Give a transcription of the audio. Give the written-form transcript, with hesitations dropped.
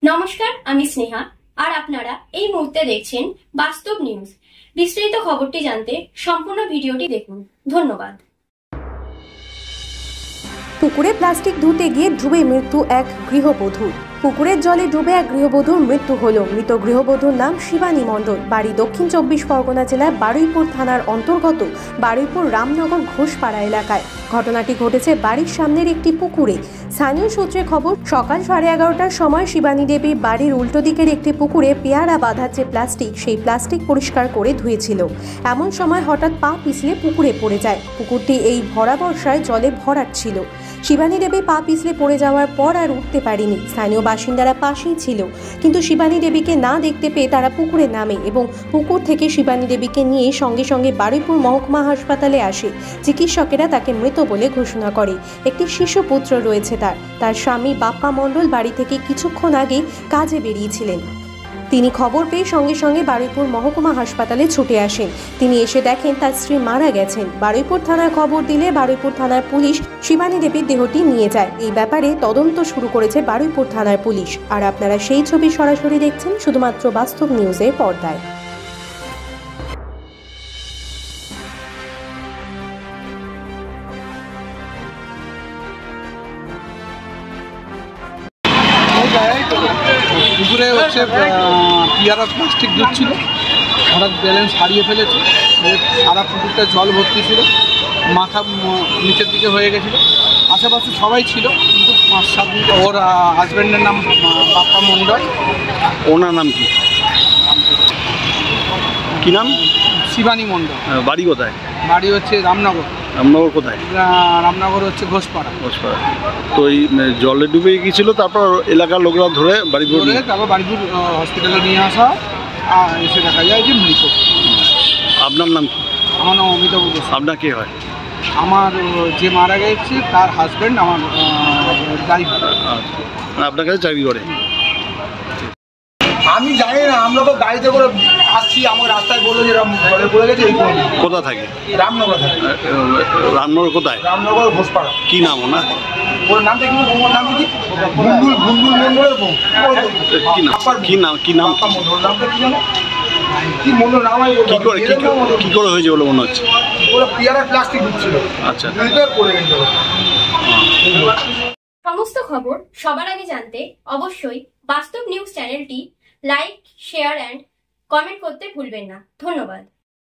নমস্কার, আমি স্নেহা আর আপনারা এই মুহূর্তে দেখছেন বাস্তব নিউজ। বিস্তারিত খবরটি জানতে সম্পূর্ণ ভিডিওটি দেখুন। ধন্যবাদ। পুকুরে প্লাস্টিক ধুতে গিয়ে ডুবে মৃত্যু এক গৃহবধূর। পুকুরের জলে ডুবে এক গৃহবধূর মৃত্যু হল। মৃত গৃহবধূর নাম শিবানী মণ্ডল, বাড়ি দক্ষিণ 24 পরগনা জেলার বারুইপুর থানার অন্তর্গত বারুইপুর রামনগর ঘোষপাড়া এলাকায়। ঘটনাটি ঘটেছে বাড়ির সামনের একটি পুকুরে। স্থানীয় সূত্রে খবর, সকাল 11:30টার সময় শিবানী দেবী বাড়ির উল্টো দিকের একটি পুকুরে পেয়ারা বাঁধার যে প্লাস্টিক, সেই প্লাস্টিক পরিষ্কার করে ধুয়েছিল। এমন সময় হঠাৎ পা পিছলে পুকুরে পড়ে যায়। পুকুরটি এই ভরা বর্ষায় জলে ভরাট ছিল। শিবানী দেবী পা পিছলে পড়ে যাওয়ার পর আর উঠতে পারেনি। স্থানীয় বাসিন্দারা পাশেই ছিল, কিন্তু শিবানী দেবীকে না দেখতে পেয়ে তারা পুকুরে নামে এবং পুকুর থেকে শিবানী দেবীকে নিয়ে সঙ্গে সঙ্গে বারুইপুর মহকুমা হাসপাতালে আসে। চিকিৎসকেরা তাকে মৃত বলে ঘোষণা করে। একটি শিশু পুত্র রয়েছে তার স্বামী বাপ্পা মণ্ডল বাড়ি থেকে কিছুক্ষণ আগে কাজে বেরিয়েছিলেন। তিনি খবর পেয়ে সঙ্গে সঙ্গে বারুইপুর মহকুমা হাসপাতালে ছুটে আসেন। তিনি এসে দেখেন তার স্ত্রী মারা গেছেন। বারুইপুর থানায় খবর দিলে বারুইপুর থানার পুলিশ শিবানী দেবীর দেহটি নিয়ে যায়। এই ব্যাপারে তদন্ত শুরু করেছে বারুইপুর থানার পুলিশ। আর আপনারা সেই ছবি সরাসরি দেখছেন শুধুমাত্র বাস্তব নিউজের পর্দায়। পুকুরে হচ্ছে পিয়ারা প্লাস্টিক ধুচ্ছিল, হঠাৎ ব্যালেন্স হারিয়ে ফেলেছে। সারা পুকুরটা জল ভর্তি ছিল, মাথা নিচের দিকে হয়ে গেছিলো। আশেপাশে সবাই ছিল, কিন্তু 5-7 মিনিট। ওর হাজব্যান্ডের নাম বাপ্পা মণ্ডল। ওনার নাম কি? কি নাম? শিবানী মণ্ডল। বাড়ি কোথায়? বাড়ি হচ্ছে রামনগর। রামনগর কোথায়? রামনগর হচ্ছে ঘোষপাড়া। তো এই জলে ডুবে গিয়েছিল, তারপর এলাকার লোকরা ধরে বাড়িপুর, তারপর বাড়িপুর হসপিটালে নিয়ে আসা আর এসে দেখা যায় যে মৃত। আপনার নাম কি? আমার নাম অমিতাভ। আপনার কে হয়? আমার যে মারা গেছে তার হাজব্যান্ড, আমার ড্রাইভার। আপনার কাছে চাকরি করে? আমি জানি না, আমরা তো গাড়িতে করে আসছি, আমার রাস্তায় বললো যে জলে পড়ে গেছে। এই কোথা থাকে? রামনগর থাকে। রামনগর কোথায়? রামনগর ঘোষপাড়া। কি নাম ওনার? ওর নামটা কি? ওর নাম কি? ভুন্ডুল মন্ডলের বউ। কি নাম? বাপ্পা মন্ডল। নামটা কি জানো? কি মন্ডল নাম? কি করে হয়েছে বলে মনে হচ্ছে? ওরা পেয়ারা প্লাস্টিক দিচ্ছিল। আচ্ছা, পড়ে গেছে। সমস্ত খবর সবার আগে জানতে অবশ্যই বাস্তব নিউজ চ্যানেলটি লাইক, শেয়ার এন্ড কমেন্ট করতে ভুলবেন না। ধন্যবাদ।